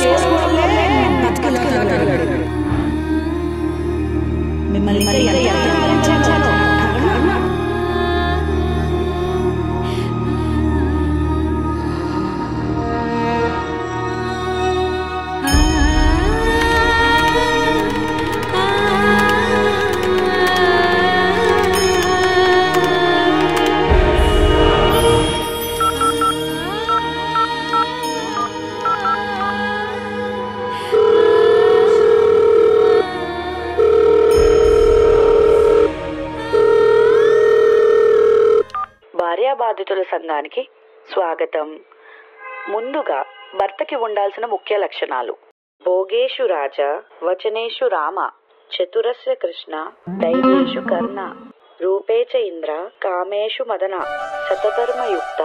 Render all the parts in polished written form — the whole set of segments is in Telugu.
చేసుకోవడంలో బతికిలాగలడు. మిమ్మల్ని ఎంత భరించాలో బాధితుల సంఘానికి స్వాగతం. ముందుగా భర్తకి ఉండాల్సిన ముఖ్య లక్షణాలు: భోగేషు రాజా, వచనేషు రామ, చతురస్య కృష్ణ, ధైర్యేషు కర్ణ, రూపేచ ఇంద్ర, కామేషు మదన, శతధర్మయుక్త,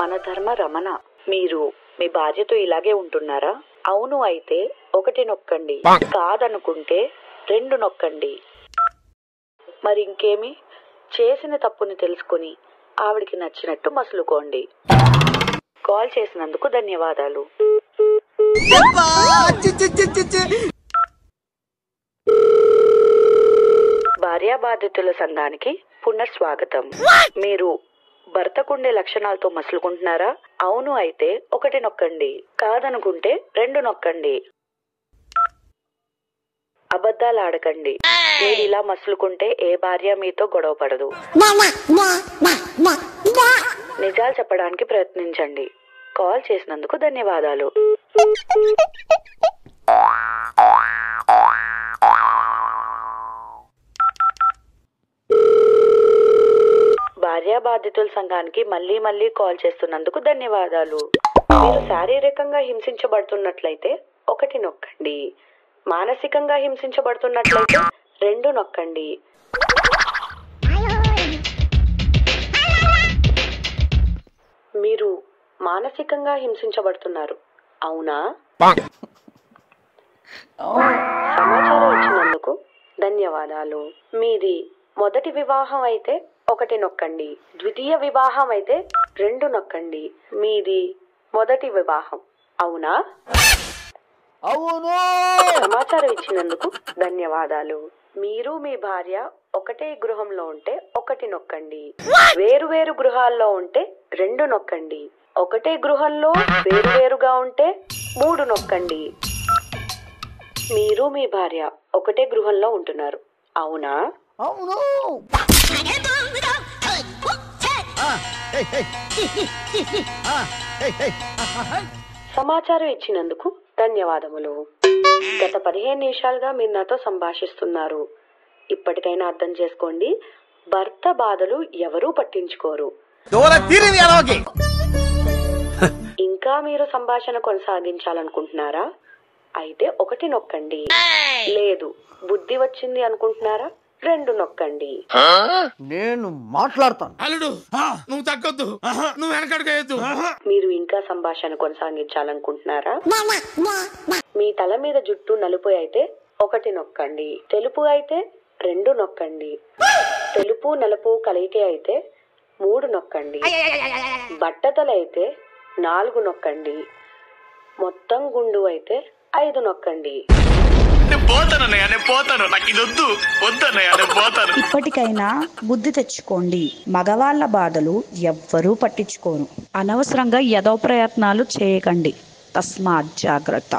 మనధర్మ రమణ. మీరు మీ భార్యతో ఇలాగే ఉంటున్నారా? అవును అయితే 1 నొక్కండి, కాదనుకుంటే 2 నొక్కండి. మరి ఇంకేమి? చేసిన తప్పుని తెలుసుకుని ఆవిడికి నచ్చినట్టు మసులుకోండి. కాల్ చేసినందుకు ధన్యవాదాలు. భార్యా బాధితుల సంఘానికి పునఃస్వాగతం. మీరు భర్తకుండే లక్షణాలతో మసులుకుంటున్నారా? అవును అయితే 1 నొక్కండి, కాదనుకుంటే 2 నొక్కండి. అబద్ధాలు ఆడకండి. మీరు ఇలా మసులుకుంటే ఏ భార్య మీతో గొడవ పడదు. నిజాలు చెప్పడానికి ప్రయత్నించండి. కాల్ చేసినందుకు ధన్యవాదాలు. భార్యా బాధితుల సంఘానికి మళ్ళీ కాల్ చేస్తున్నందుకు ధన్యవాదాలు. మీరు శారీరకంగా హింసించబడుతున్నట్లయితే 1 నొక్కండి, మానసికంగా హింసించబడుతున్నట్లయితే 2 నొక్కండి. మీరు మానసికంగా హింసించబడుతున్నారు, అవునా? సమాచారం ఇచ్చినందుకు ధన్యవాదాలు. మీది మొదటి వివాహం అయితే 1 నొక్కండి, ద్వితీయ వివాహం అయితే 2 నొక్కండి. మీది మొదటి వివాహం, అవునా? అవును. సమాచారం ఇచ్చినందుకు ధన్యవాదాలు. మీరు మీ భార్య ఒకటే గృహంలో ఉంటే 1 నొక్కండి, వేరు గృహాల్లో ఉంటే 2 నొక్కండి, ఒకటే గృహంలో వేరుగా ఉంటే 3 నొక్కండి. మీరు మీ భార్య ఒకటే గృహంలో ఉంటున్నారు, అవునా? అవును. సమాచారం ఇచ్చినందుకు ధన్యవాదములు. గత 15 నిమిషాలుగా మీరు నాతో సంభాషిస్తున్నారు. ఇప్పటికైనా అర్థం చేసుకోండి, భర్త బాధలు ఎవరూ పట్టించుకోరు. ఇంకా మీరు సంభాషణ కొనసాగించాలనుకుంటున్నారా? అయితే 1 నొక్కండి. లేదు, బుద్ధి వచ్చింది అనుకుంటున్నారా? 2 నొక్కండి. నేను మాట్లాడతాను. అల్లుడు నువ్వు తగ్గొద్దు, నువ్వు వెనకడుగేయద్దు. మీరు ఇంకా సంభాషణ కొనసాగించాలనుకుంటున్నారా? మీ తల మీద జుట్టు నలుపు అయితే 1 నొక్కండి, తెలుపు అయితే 2 నొక్కండి, తెలుపు నలుపు కలయిక అయితే 3 నొక్కండి, బట్టతల అయితే 4 నొక్కండి, మొత్తం గుండు అయితే 5 నొక్కండి. ఇప్పటికైనా బుద్ధి తెచ్చుకోండి. మగవాళ్ళ బాధలు ఎవ్వరూ పట్టించుకోరు. అనవసరంగా ఎదో ప్రయత్నాలు చేయకండి. తస్మాత్ జాగ్రత్త.